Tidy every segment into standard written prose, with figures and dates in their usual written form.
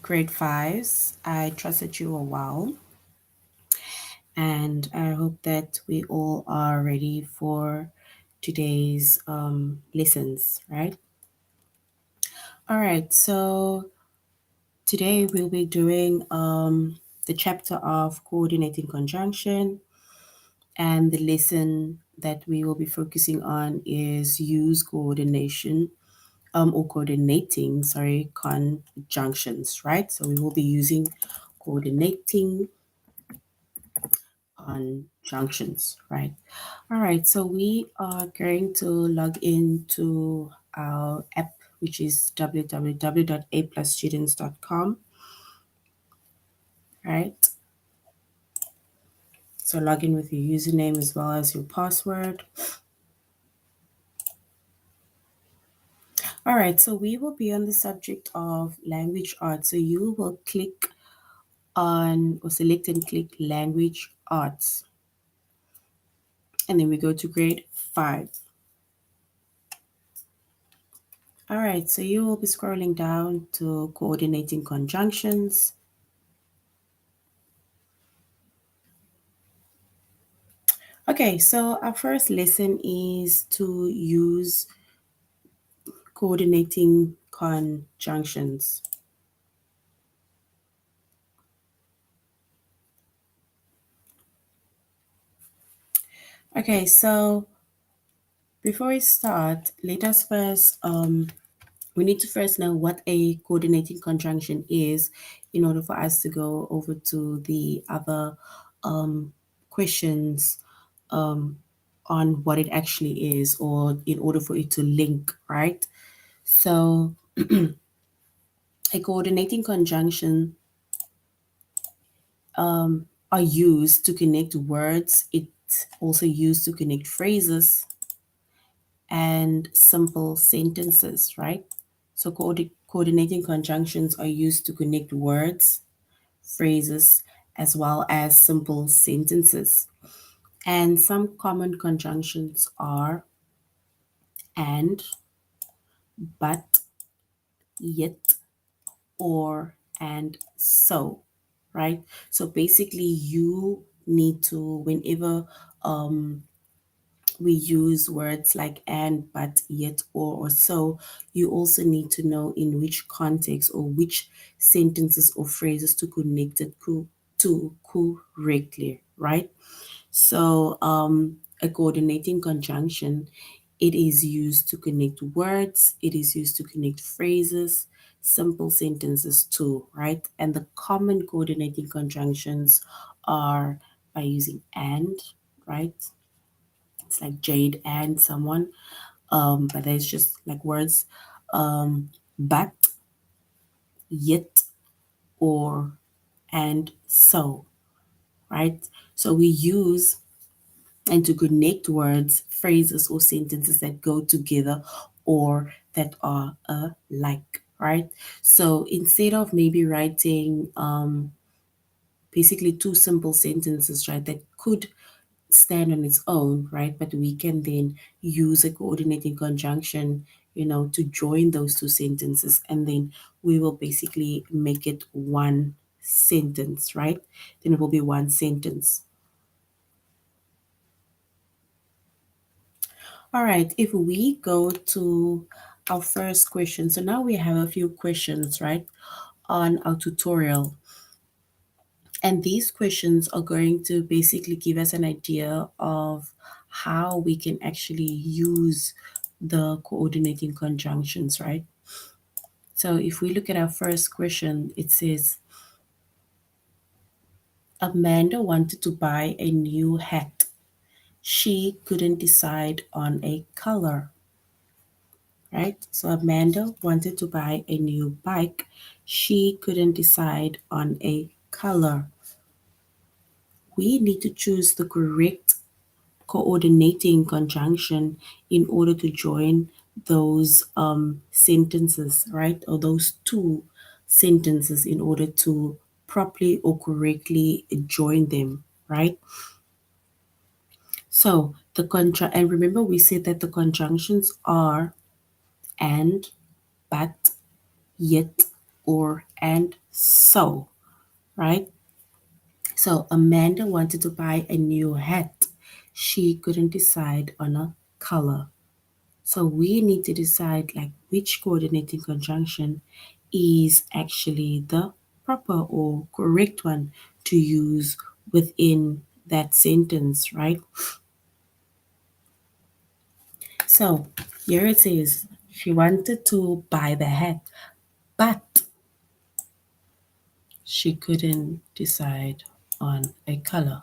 Grade fives. I trust that you are well, and I hope that we all are ready for today's lessons, right? All right, so today we'll be doing the chapter of coordinating conjunction, and the lesson that we will be focusing on is use coordination or coordinating, sorry, conjunctions, right? So we will be using coordinating conjunctions, right? All right, so we are going to log into our app, which is www.aplusstudents.com, right? So log in with your username as well as your password. All right, so we will be on the subject of language arts. So you will click on or select and click language arts. And then we go to grade 5. All right, so you will be scrolling down to coordinating conjunctions. Okay, so our first lesson is to use coordinating conjunctions. Okay, so before we start, let us first we need to first know what a coordinating conjunction is in order for us to go over to the other questions on what it actually is, or in order for it to link, right? So, a coordinating conjunction are used to connect words. It's also used to connect phrases and simple sentences, right? So, coordinating conjunctions are used to connect words, phrases, as well as simple sentences. And some common conjunctions are and, but, yet, or, and so, right? So basically, you need to, whenever we use words like and, but, yet, or so, you also need to know in which context or which sentences or phrases to connect it to correctly, right? So, a coordinating conjunction, it is used to connect words, it is used to connect phrases, simple sentences too, right? And the common coordinating conjunctions are by using and, right? It's like Jade and someone, but it's just like words, but, yet, or, and so, right? So we use and to connect words, phrases, or sentences that go together or that are alike, right? So instead of maybe writing basically two simple sentences, right, that could stand on its own, right, but we can then use a coordinating conjunction, to join those two sentences, and then we will basically make it one sentence, right? Then it will be one sentence. All right, if we go to our first question, so now we have a few questions, right, on our tutorial. And these questions are going to basically give us an idea of how we can actually use the coordinating conjunctions, right? So if we look at our first question, it says, Amanda wanted to buy a new hat. She couldn't decide on a color. Right? So Amanda wanted to buy a new bike. She couldn't decide on a color. We need to choose the correct coordinating conjunction in order to join those sentences, right? Or those two sentences in order to properly or correctly join them, right? So and remember we said that the conjunctions are and, but, yet, or and so, right? So Amanda wanted to buy a new hat. She couldn't decide on a color. So we need to decide like which coordinating conjunction is actually the proper or correct one to use within that sentence, right? So here it says she wanted to buy the hat, but she couldn't decide on a color,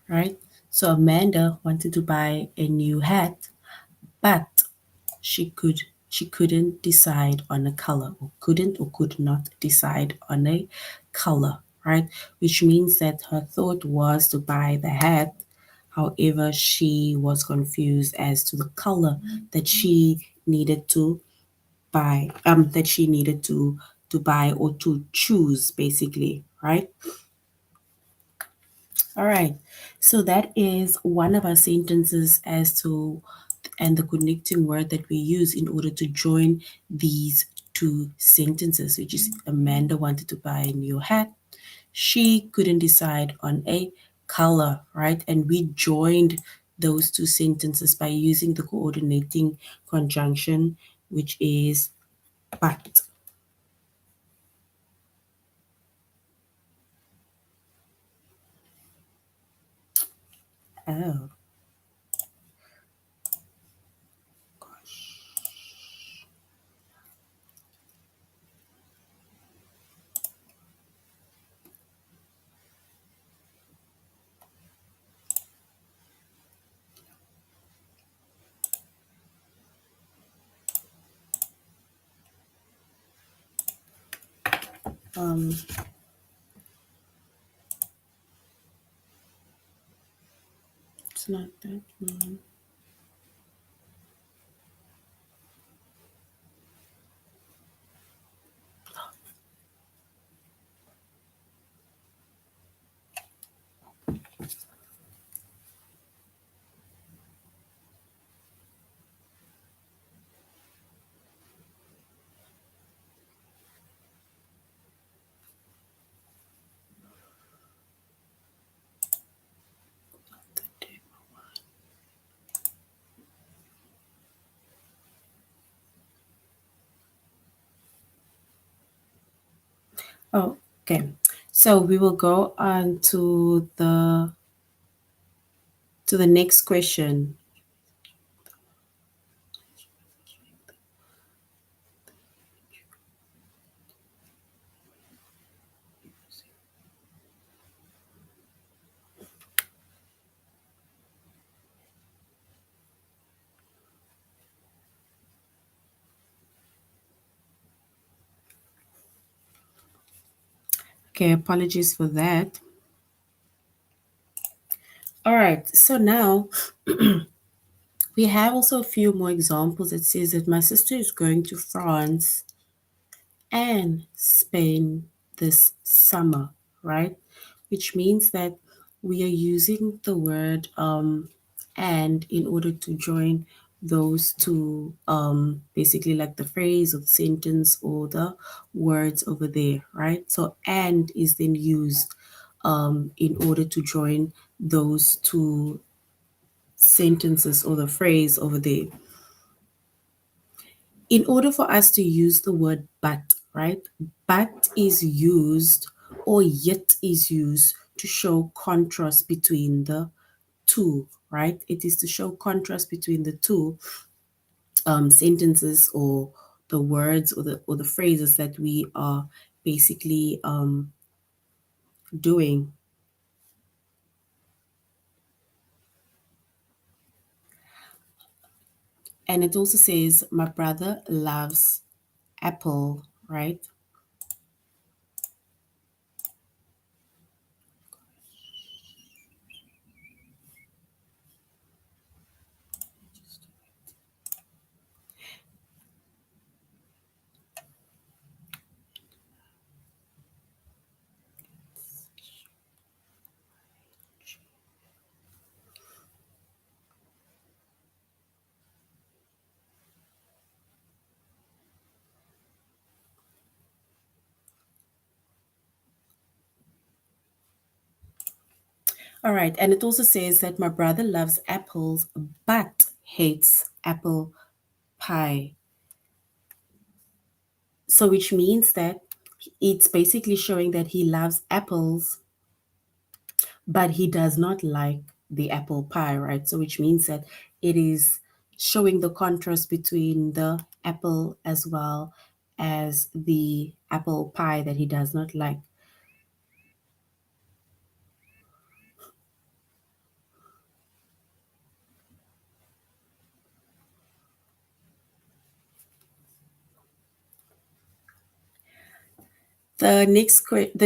right? So Amanda wanted to buy a new hat, but she couldn't decide on a color, or couldn't or could not decide on a color, right? Which means that her thought was to buy the hat. However, she was confused as to the color that she needed to buy, that she needed to buy or to choose, basically, right? All right. So that is one of our sentences as to and the connecting word that we use in order to join these two sentences, which is Amanda wanted to buy a new hat. She couldn't decide on a color, right? And we joined those two sentences by using the coordinating conjunction, which is but. Oh, gosh. Um, it's not that one. Oh, okay. So we will go on to the next question. Okay, apologies for that. All right, so now we have also a few more examples. It says that my sister is going to France and Spain this summer, right? Which means that we are using the word and in order to join those two, basically like the phrase or the sentence or the words over there, right? So and is then used in order to join those two sentences or the phrase over there. In order for us to use the word but, right? But is used or yet is used to show contrast between the two, right? It is to show contrast between the two sentences or the words or the phrases that we are basically doing. And it also says, my brother loves apple, right? All right. And it also says that my brother loves apples but hates apple pie. So, which means that it's basically showing that he loves apples, but he does not like the apple pie, right? So, which means that it is showing the contrast between the apple as well as the apple pie that he does not like. The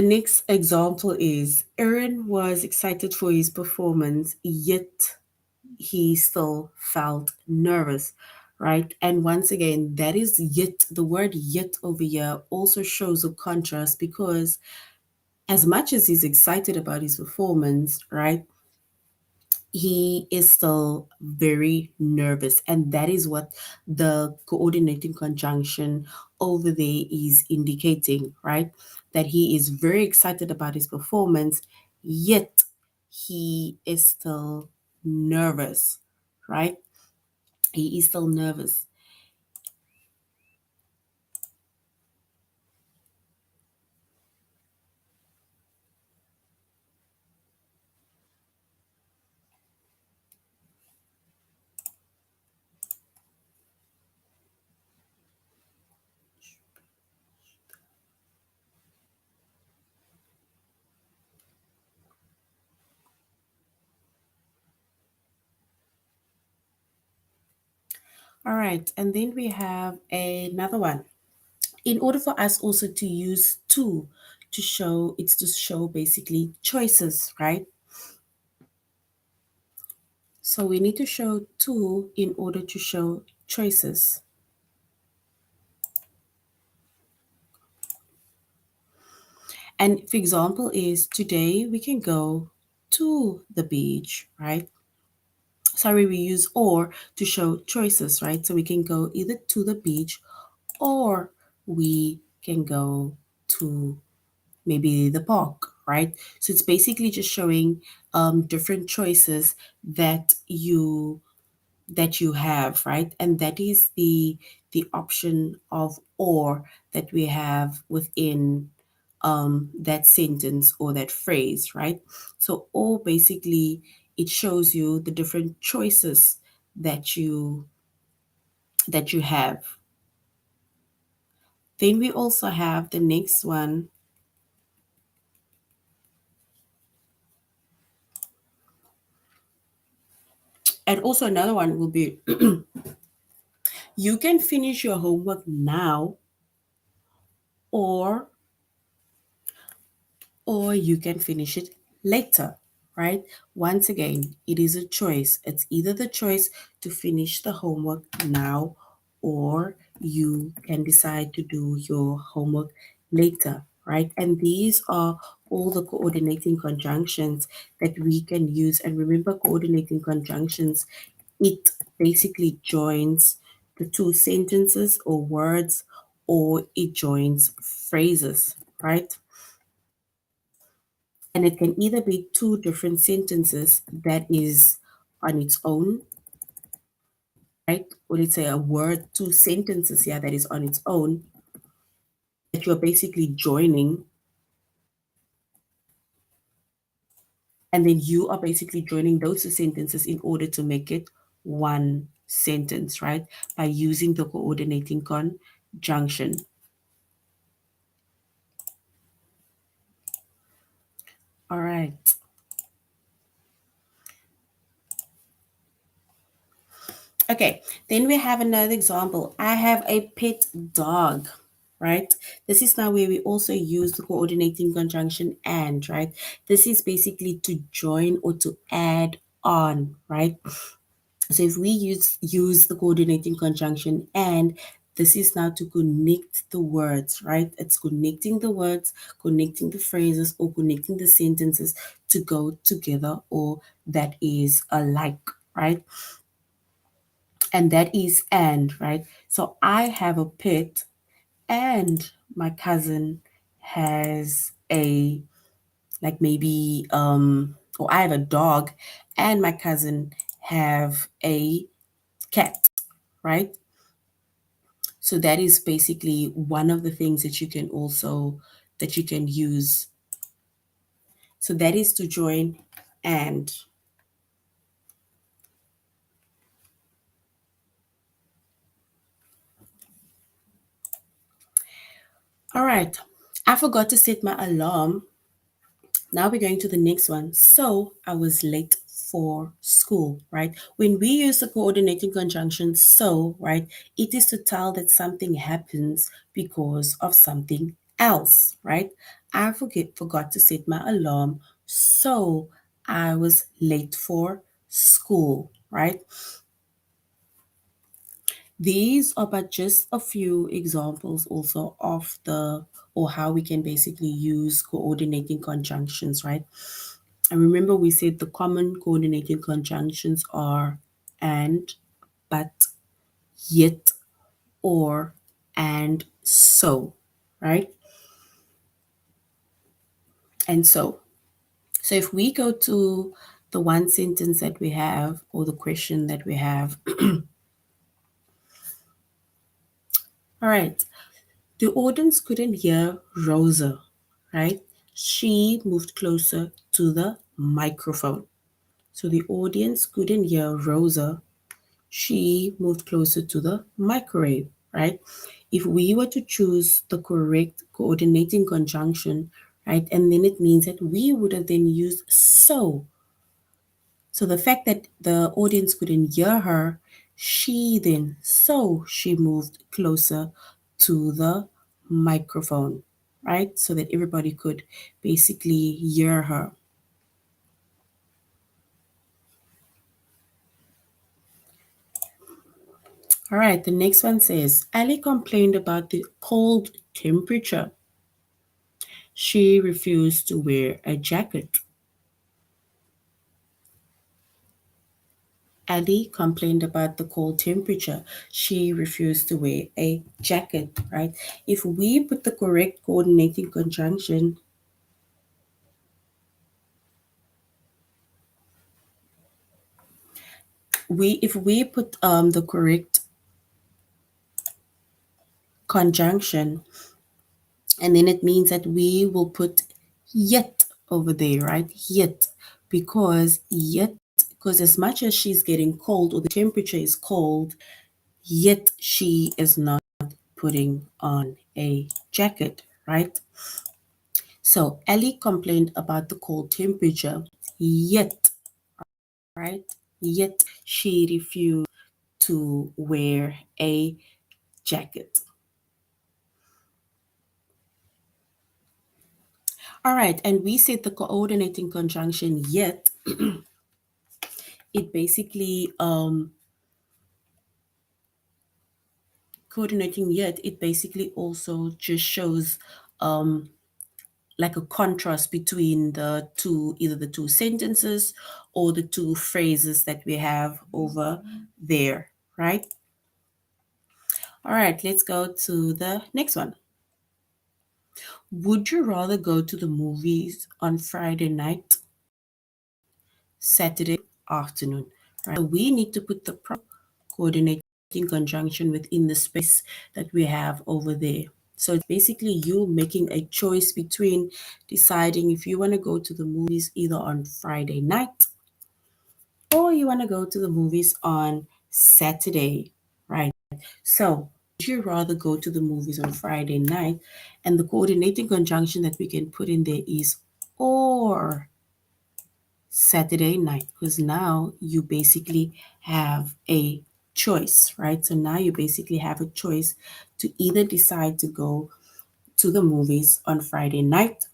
next example is Aaron was excited for his performance, yet he still felt nervous, right? And once again, that is yet, the word yet over here also shows a contrast because as much as he's excited about his performance, right, he is still very nervous. And that is what the coordinating conjunction over there is indicating, right? That he is very excited about his performance, yet he is still nervous, right? He is still nervous. All right, and then we have another one. In order for us also to use to show, it's to show basically choices, right? So we need to show two in order to show choices. And for example is today we can go to the beach, right? Sorry, we use or to show choices, right? So we can go either to the beach or we can go to maybe the park, right? So it's basically just showing different choices that you have, right? And that is the option of or that we have within that sentence or that phrase, right? So or basically it shows you the different choices that you have. Then we also have the next one, and also another one will be you can finish your homework now or you can finish it later, right? Once again, it is a choice. It's either the choice to finish the homework now or you can decide to do your homework later, right? And these are all the coordinating conjunctions that we can use. And remember, coordinating conjunctions, it basically joins the two sentences or words or it joins phrases, right? And it can either be two different sentences that is on its own, right? Or let's say a word, two sentences here that is on its own that you're basically joining. And then you are basically joining those two sentences in order to make it one sentence, right? By using the coordinating conjunction. All right. Okay, then we have another example. I have a pet dog, right? This is now where we also use the coordinating conjunction and, right? This is basically to join or to add on, right? So if we use the coordinating conjunction and, this is now to connect the words, right? It's connecting the words, connecting the phrases, or connecting the sentences to go together or that is alike, right? And that is and, right? So I have a pet and my cousin has a, like maybe or I have a dog and my cousin have a cat, right? So that is basically one of the things that you can also, that you can use. So that is to join and. All right, I forgot to set my alarm. Now we're going to the next one. So I was late for school, right? When we use the coordinating conjunction so, right, it is to tell that something happens because of something else, right? I forgot to set my alarm, so I was late for school, right? These are but just a few examples also of the, or how we can basically use coordinating conjunctions, right? And remember we said the common coordinating conjunctions are and, but, yet, or, and so, right? And so. So if we go to the one sentence that we have, or the question that we have, all right, the audience couldn't hear Rosa, right? She moved closer to the microphone. So the audience couldn't hear Rosa. She moved closer to the microwave, right? If we were to choose the correct coordinating conjunction, right, and then it means that we would have then used so. So the fact that the audience couldn't hear her, so she moved closer to the microphone, right? So that everybody could basically hear her. All right, the next one says Ali complained about the cold temperature. She refused to wear a jacket. Ali complained about the cold temperature. She refused to wear a jacket, right? If we put the correct coordinating conjunction, if we put the correct conjunction, and then it means that we will put yet over there, right? Because as much as she's getting cold or the temperature is cold, yet she is not putting on a jacket, right? So Ellie complained about the cold temperature, yet, right? Yet she refused to wear a jacket. All right, and we said the coordinating conjunction yet, it basically, coordinating yet, it basically also just shows like a contrast between the two, either the two sentences or the two phrases that we have over there, right? All right, let's go to the next one. Would you rather go to the movies on Friday night, Saturday afternoon? Right. So we need to put the coordinating conjunction within the space that we have over there. So it's basically you making a choice between deciding if you want to go to the movies either on Friday night or you want to go to the movies on Saturday, right? So would you rather go to the movies on Friday night? And the coordinating conjunction that we can put in there is or Saturday night, because now you basically have a choice, right? So now you basically have a choice to either decide to go to the movies on Friday night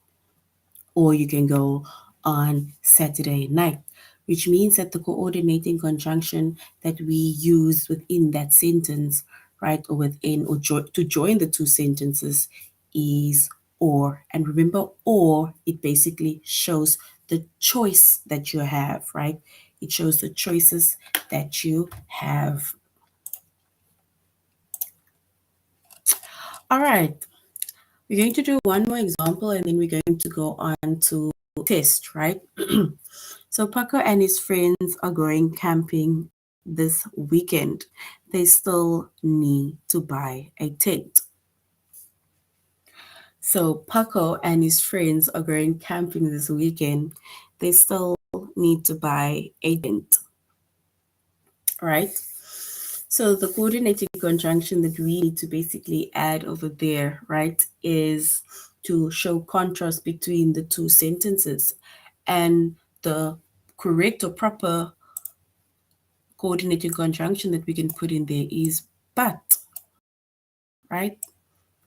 or you can go on Saturday night, which means that the coordinating conjunction that we use within that sentence, right, or within or to join the two sentences is or. And remember, or, it basically shows the choice that you have, right? It shows the choices that you have. All right, we're going to do one more example and then we're going to go on to test, right? So Paco and his friends are going camping this weekend. They still need to buy a tent. So Paco and his friends are going camping this weekend. They still need to buy a tent, right? So the coordinating conjunction that we need to basically add over there, right, is to show contrast between the two sentences. And the correct or proper coordinating conjunction that we can put in there is but, right?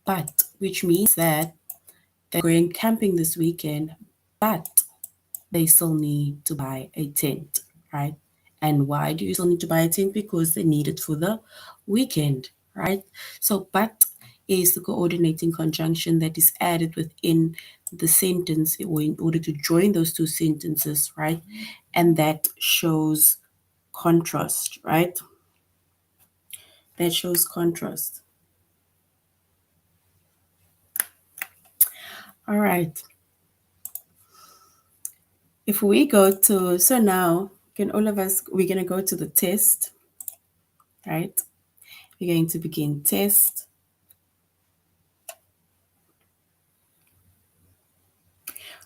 But, which means that they're going camping this weekend, but they still need to buy a tent, right? And why do you still need to buy a tent? Because they need it for the weekend, right? So, but is the coordinating conjunction that is added within the sentence or in order to join those two sentences, right? And that shows contrast, right? That shows contrast. All right. If we go to, so now, can all of us, we're going to go to the test, right? We're going to begin test.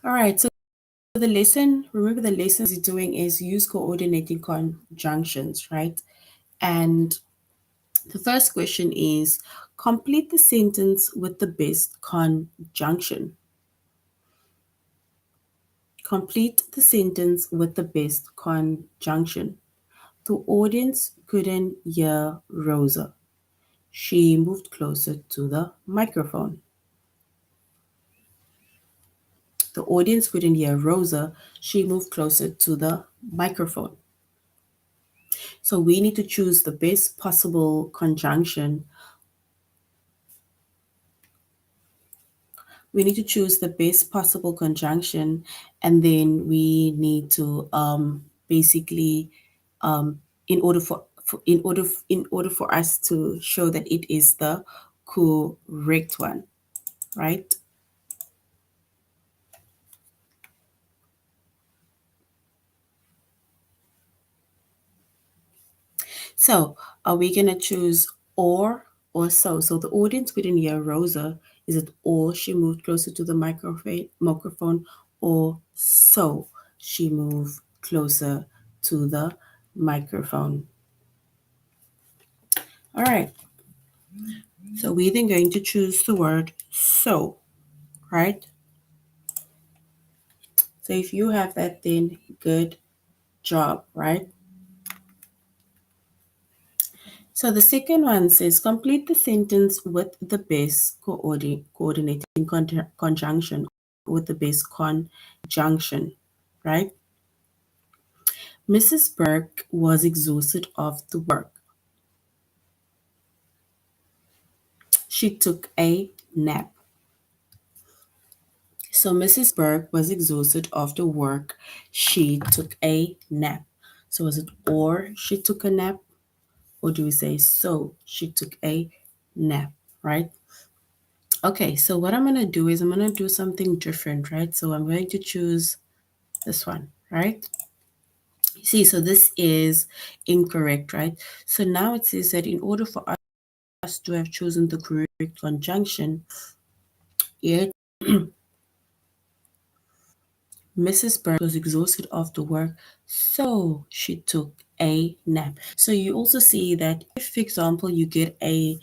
All right, so the lesson, remember the lessons you're doing is use coordinating conjunctions, right? And the first question is complete the sentence with the best conjunction. Complete the sentence with the best conjunction. The audience couldn't hear Rosa. She moved closer to the microphone. The audience couldn't hear Rosa. She moved closer to the microphone. So we need to choose the best possible conjunction. We need to choose the best possible conjunction, and then we need to basically, in order for us to show that it is the correct one, right? So are we gonna choose or so? So the audience couldn't hear Rosa. Is it or she moved closer to the microphone, or so she moved closer to the microphone? All right. So we're then going to choose the word so, right? So if you have that, then good job, right? So the second one says complete the sentence with the best coordinating conjunction, with the best conjunction, right? Mrs. Burke was exhausted after work. She took a nap. So Mrs. Burke was exhausted after work. She took a nap. So is it or she took a nap, or do we say so she took a nap, right? Okay, so what I'm going to do is I'm going to do something different, right? So I'm going to choose this one, right? See, so this is incorrect, right? So now it says that in order for us to have chosen the correct conjunction, yet Mrs. Burke was exhausted after work, so she took a nap. So you also see that if, for example, you get a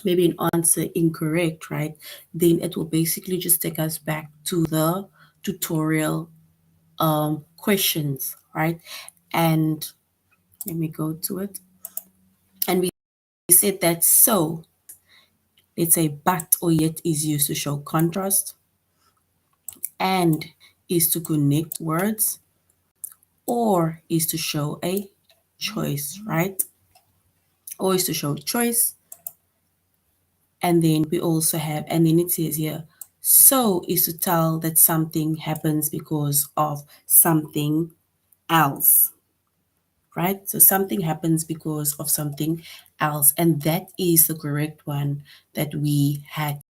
maybe an answer incorrect, right? Then it will basically just take us back to the tutorial questions, right? And let me go to it. And we said that so, let's say but or yet is used to show contrast, and is to connect words, or is to show a choice, right? Or is to show choice. And then we also have, and then it says here, so is to tell that something happens because of something else, right? So something happens because of something else. And that is the correct one that we had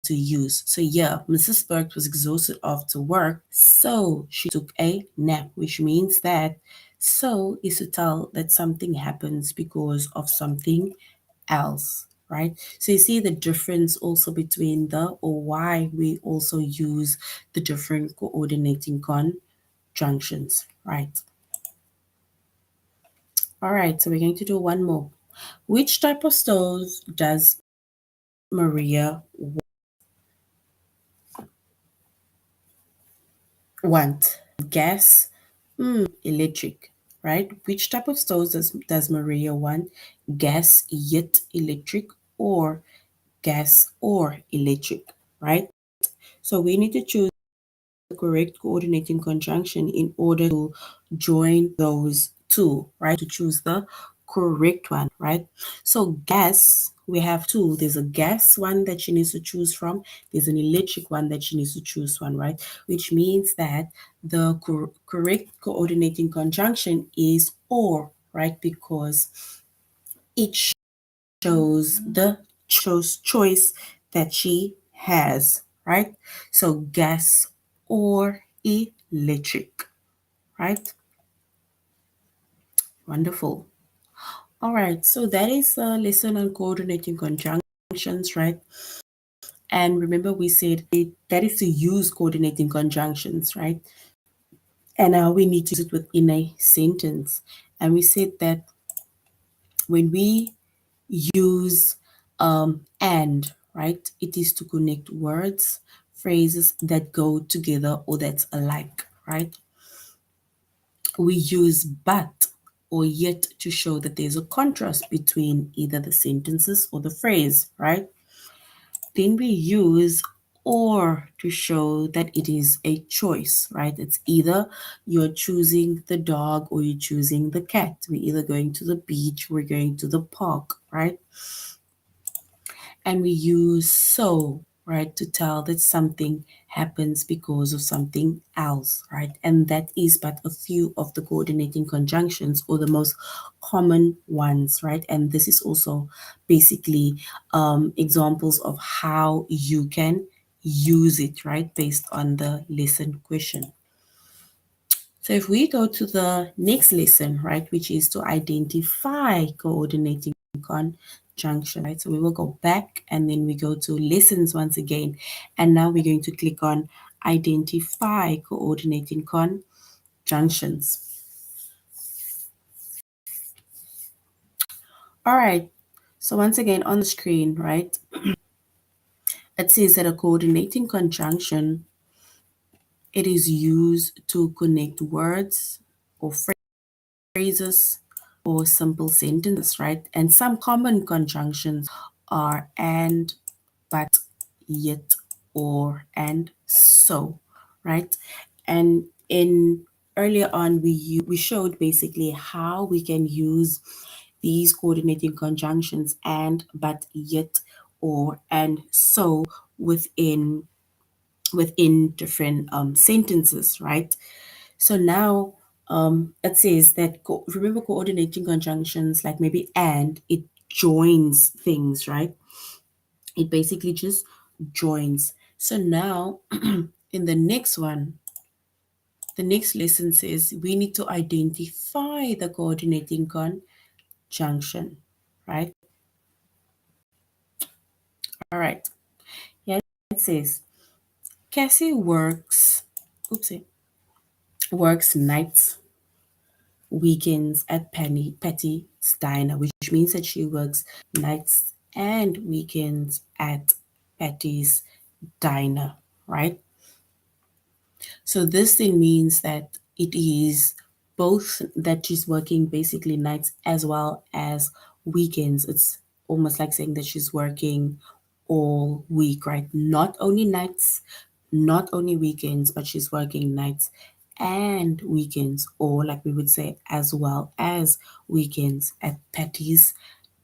to use. So yeah, Mrs. Burke was exhausted after work, so she took a nap, which means that so is to tell that something happens because of something else, right? So you see the difference also between the or why we also use the different coordinating conjunctions, right? All right, so we're going to do one more. Which type of stove does Maria want? Gas, electric, right? Which type of stoves does Maria want? Gas, yet electric, or gas or electric, right? So we need to choose the correct coordinating conjunction in order to join those two, right? To choose the correct one, right? So gas, we have two. There's a gas one that she needs to choose from. There's an electric one that she needs to choose from, right? Which means that the correct coordinating conjunction is or, right? Because it shows the choice that she has, right? So gas or electric, right? Wonderful. All right, so that is a lesson on coordinating conjunctions, right? And remember, we said that is to use coordinating conjunctions, right? And now we need to use it within a sentence. And we said that when we use and, right, it is to connect words, phrases that go together or that's alike, right? We use but or yet to show that there's a contrast between either the sentences or the phrase, right? Then we use or to show that it is a choice, right? It's either you're choosing the dog or you're choosing the cat. We're either going to the beach, we're going to the park, right? And we use so, right, to tell that something happens because of something else, right? And that is but a few of the coordinating conjunctions or the most common ones, right? And this is also basically examples of how you can use it, right, based on the lesson question. So if we go to the next lesson, right, which is to identify coordinating conjunction, right? So we will go back and then we go to lessons once again. And now we're going to click on identify coordinating conjunctions. All right. So once again on the screen, right, it says that a coordinating conjunction, it is used to connect words or phrases or simple sentences, right? And some common conjunctions are and, but, yet, or, and so, right? And in earlier on, we showed basically how we can use these coordinating conjunctions and, but, yet, or, and so within different sentences, right? So now it says that remember coordinating conjunctions like maybe and it joins things, right? It basically just joins. So now in the next one, the next lesson says we need to identify the coordinating conjunction, right? All right. Yeah, it says Cassie works nights weekends at Patty's Diner, which means that she works nights and weekends at Patty's Diner, right? So this thing means that it is both that she's working basically nights as well as weekends. It's almost like saying that she's working all week, right? Not only nights, not only weekends, but she's working nights and weekends, or like we would say, as well as weekends at Patty's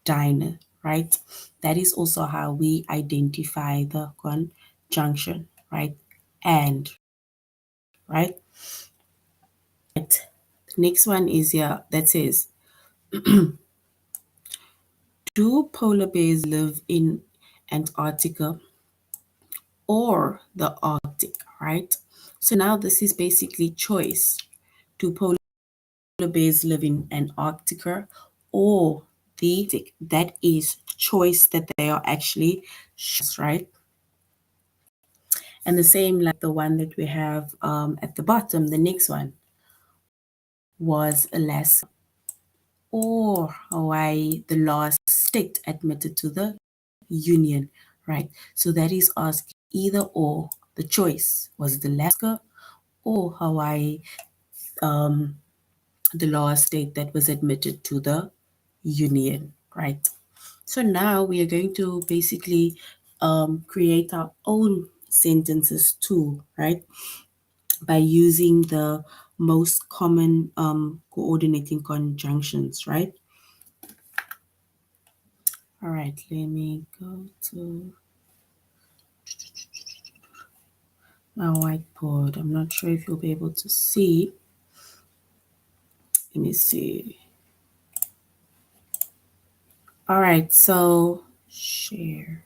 Diner, right? That is also how we identify the conjunction, right? And, right? The next one is here that says, do polar bears live in Antarctica or the Arctic, right? So now this is basically choice. Do polar bears live in Antarctica or the Arctic? That is choice that they are actually, right? And the same like the one that we have at the bottom, the next one was Alaska or Hawaii, the last state admitted to the Union, right? So that is asked either or. The choice was it Alaska or Hawaii, the last state that was admitted to the Union, right? So now we are going to basically create our own sentences too, right? By using the most common coordinating conjunctions, right? All right, let me go to my whiteboard. I'm not sure if you'll be able to see. Let me see. All right, so share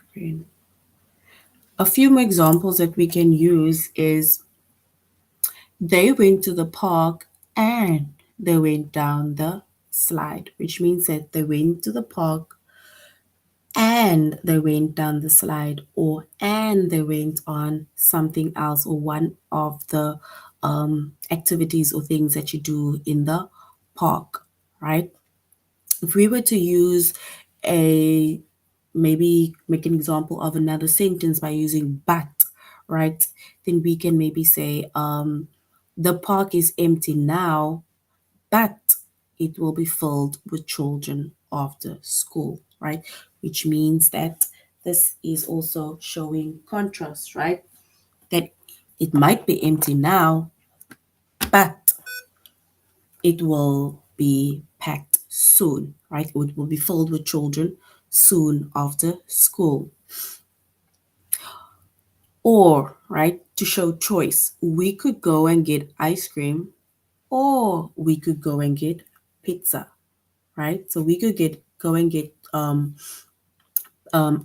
screen. A few more examples that we can use is they went to the park and they went down the slide, which means that they went to the park and they went down the slide, or and they went on something else, or one of the activities or things that you do in the park, right? If we were to use a maybe make an example of another sentence by using but, right? Then we can maybe say, the park is empty now, but it will be filled with children after school, right? Which means that this is also showing contrast, right? That it might be empty now, but it will be packed soon, right? It will be filled with children soon after school. Or, right, to show choice, we could go and get ice cream or we could go and get pizza, right? So we could go and get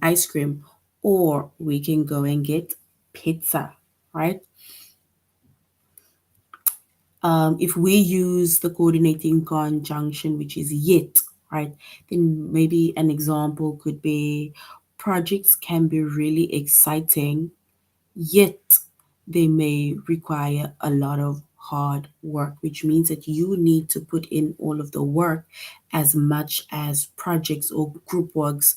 ice cream or we can go and get pizza, right? If we use the coordinating conjunction, which is yet, right, then maybe an example could be projects can be really exciting, yet they may require a lot of hard work, which means that you need to put in all of the work as much as projects or group works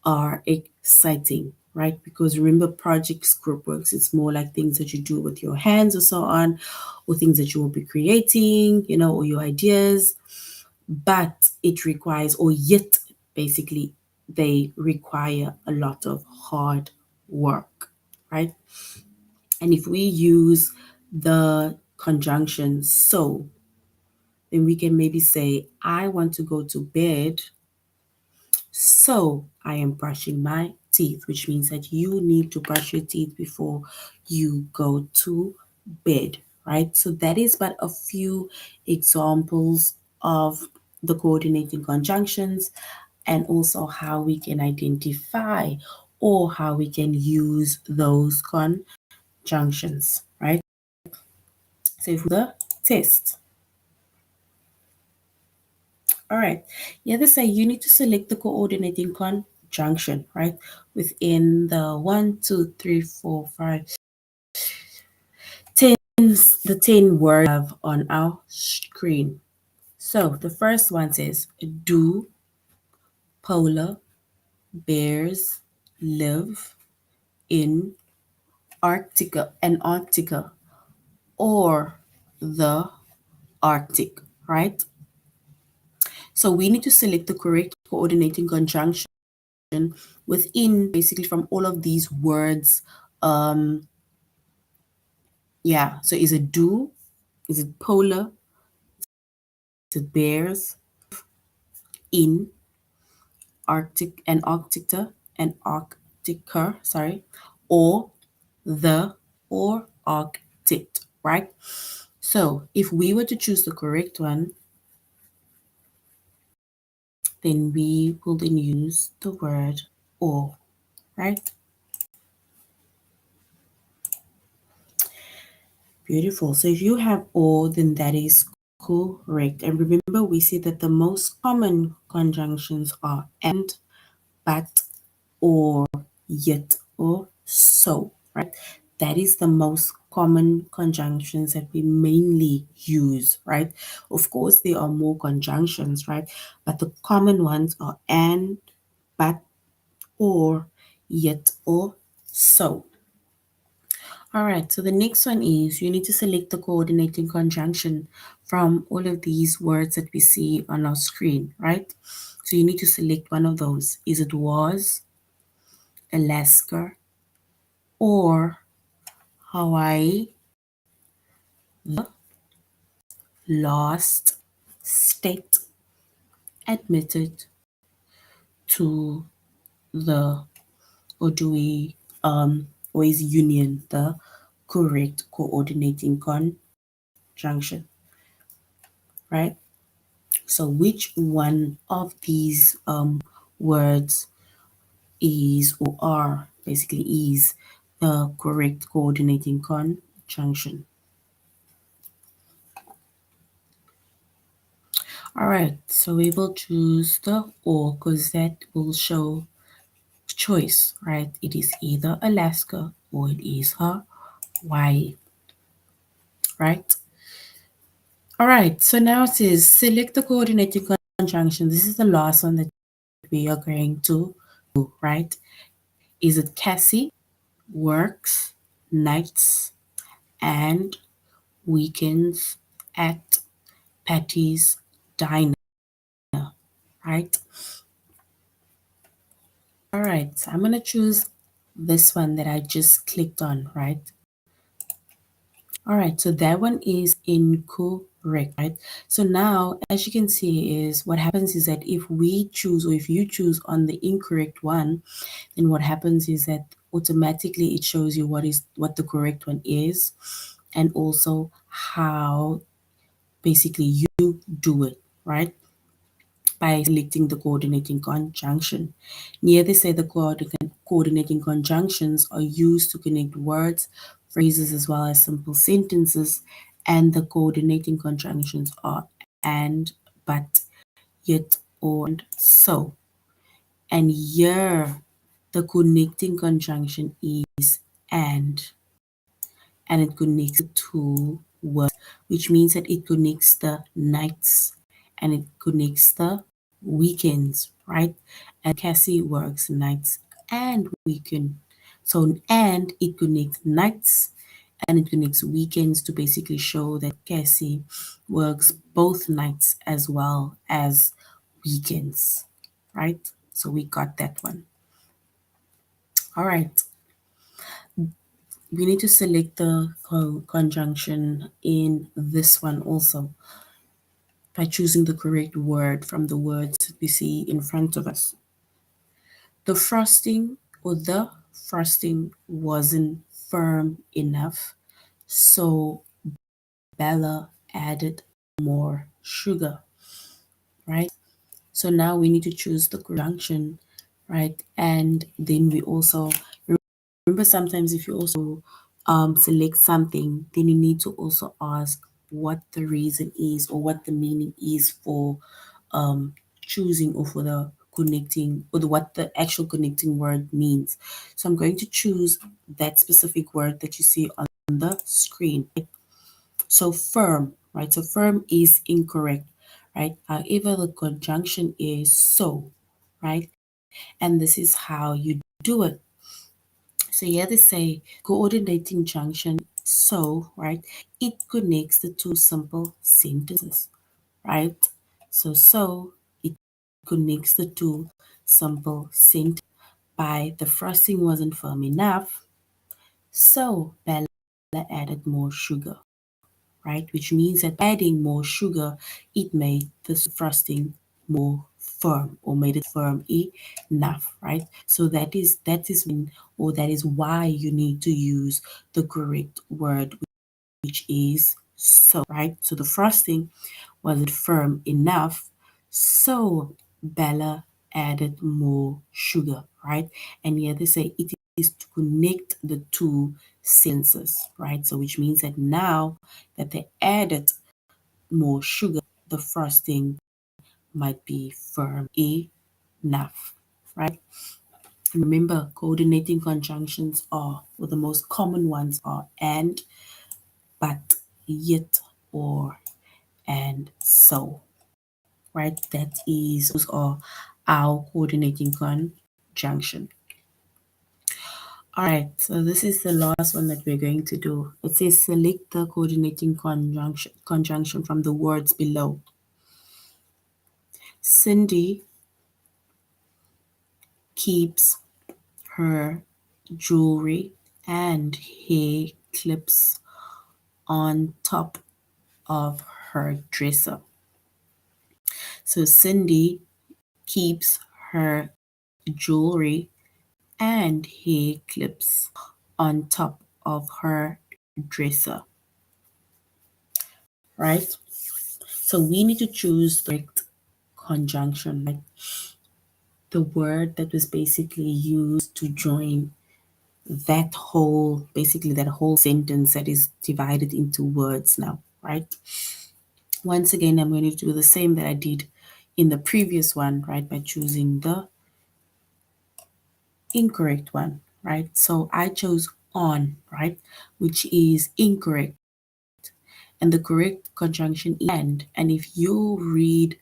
are exciting, right? Because remember, projects, group works, it's more like things that you do with your hands or so on, or things that you will be creating, or your ideas. But it requires, or yet basically, they require a lot of hard work, right? And if we use the conjunction so, then we can maybe say, I want to go to bed, so I am brushing my teeth, which means that you need to brush your teeth before you go to bed, right? So that is but a few examples of the coordinating conjunctions and also how we can identify or how we can use those conjunctions, right? So for the test. All right. Yeah, they say you need to select the coordinating conjunction, right? Within the 1, 2, 3, 4, 5, 10, the 10 words we have on our screen. So the first one says, do polar bears live in Antarctica or the Arctic, right? So we need to select the correct coordinating conjunction within basically from all of these words. Yeah, so is it do, is it polar, is it bears in Antarctica, sorry, or the or Arctic, right? So if we were to choose the correct one, then we will then use the word or, right? Beautiful. So if you have or, then that is correct. And remember, we see that the most common conjunctions are and, but, or, yet, or so, right? That is the most common conjunctions that we mainly use, right? Of course, there are more conjunctions, right? But the common ones are and, but, or, yet, or so. All right, so the next one is you need to select the coordinating conjunction from all of these words that we see on our screen, right? So you need to select one of those. Is it was, Alaska, or Hawaii, the last state admitted to the, or do we, or is union the correct coordinating conjunction, right? So which one of these words is or are basically is the correct coordinating conjunction? All right, so we will choose the or because that will show choice, right? It is either Alaska or it is Hawaii, right? All right, so now it says select the coordinating conjunction. This is the last one that we are going to do, right? Is it Cassie works nights and weekends at Patty's Diner, right? All right, so I'm gonna choose this one that I just clicked on, right? All right, so that one is incorrect, right? So now, as you can see, is what happens is that if we choose or if you choose on the incorrect one, then what happens is that automatically it shows you what the correct one is, and also how basically you do it, right? By selecting the coordinating conjunction. Here they say the coordinating conjunctions are used to connect words, phrases, as well as simple sentences, and the coordinating conjunctions are and, but, yet, or, and so. And here the connecting conjunction is and it connects the two words, which means that it connects the nights and it connects the weekends, right? And Cassie works nights and weekend. So, and it connects nights and it connects weekends to basically show that Cassie works both nights as well as weekends, right? So we got that one. All right. We need to select the conjunction in this one also by choosing the correct word from the words that we see in front of us. The frosting wasn't firm enough, so Bella added more sugar, right? So now we need to choose the conjunction, right? And then we also remember sometimes if you also select something, then you need to also ask what the reason is or what the meaning is for choosing or for the connecting or what the actual connecting word means. So I'm going to choose that specific word that you see on the screen. So firm, right? So firm is incorrect, right? However, the conjunction is so, right? And this is how you do it. So here they say coordinating junction. So, right, it connects the two simple sentences, right? So it connects the two simple sentences by the frosting wasn't firm enough. So Bella added more sugar, right? Which means that adding more sugar, it made the frosting more firm or made it firm enough, right? So that is when or that is why you need to use the correct word, which is so, right? So the frosting wasn't firm enough, so Bella added more sugar, right? And here they say it is to connect the two sentences, right? So which means that now that they added more sugar, the frosting might be firm enough, right? And remember, coordinating conjunctions are, or the most common ones are and, but, yet, or, and so, right? Those are our coordinating conjunction. All right, so this is the last one that we're going to do. It says select the coordinating conjunction from the words below. Cindy keeps her jewelry and hair clips on top of her dresser. So Cindy keeps her jewelry and hair clips on top of her dresser, right? So we need to choose the correct conjunction, like the word that was basically used to join basically that whole sentence that is divided into words now, right? Once again, I'm going to do the same that I did in the previous one, right, by choosing the incorrect one, right? So I chose on, right, which is incorrect. And the correct conjunction is and if you read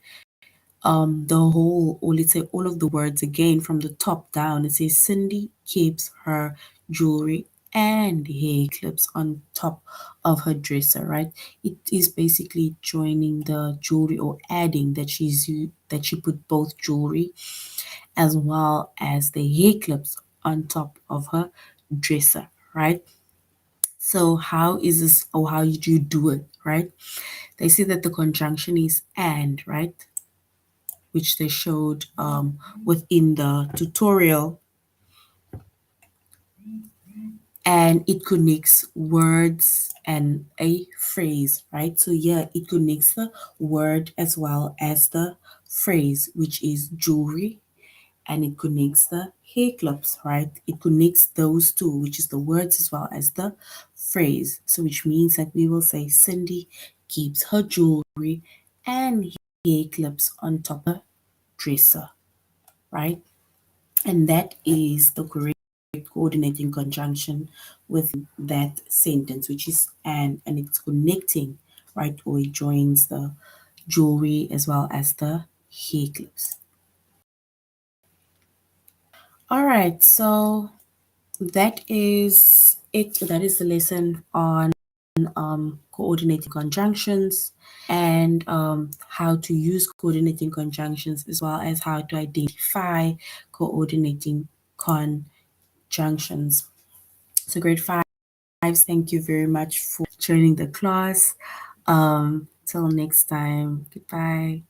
the whole, or let's say all of the words again from the top down, it says Cindy keeps her jewelry and hair clips on top of her dresser, right? It is basically joining the jewelry or adding that that she put both jewelry as well as the hair clips on top of her dresser, right? So how is this, or how do you do it, right? They say that the conjunction is and, right? Which they showed within the tutorial, and it connects words and a phrase, right? So yeah, it connects the word as well as the phrase, which is jewelry, and it connects the hair clips, right? It connects those two, which is the words as well as the phrase. So which means that we will say Cindy keeps her jewelry and hair clips on top of the dresser, right? And that is the correct coordinating conjunction with that sentence, which is and it's connecting, right? Or it joins the jewelry as well as the hair clips. All right, so that is it. That is the lesson on coordinating conjunctions and how to use coordinating conjunctions, as well as how to identify coordinating conjunctions. So grade fives, thank you very much for joining the class. Till next time, goodbye.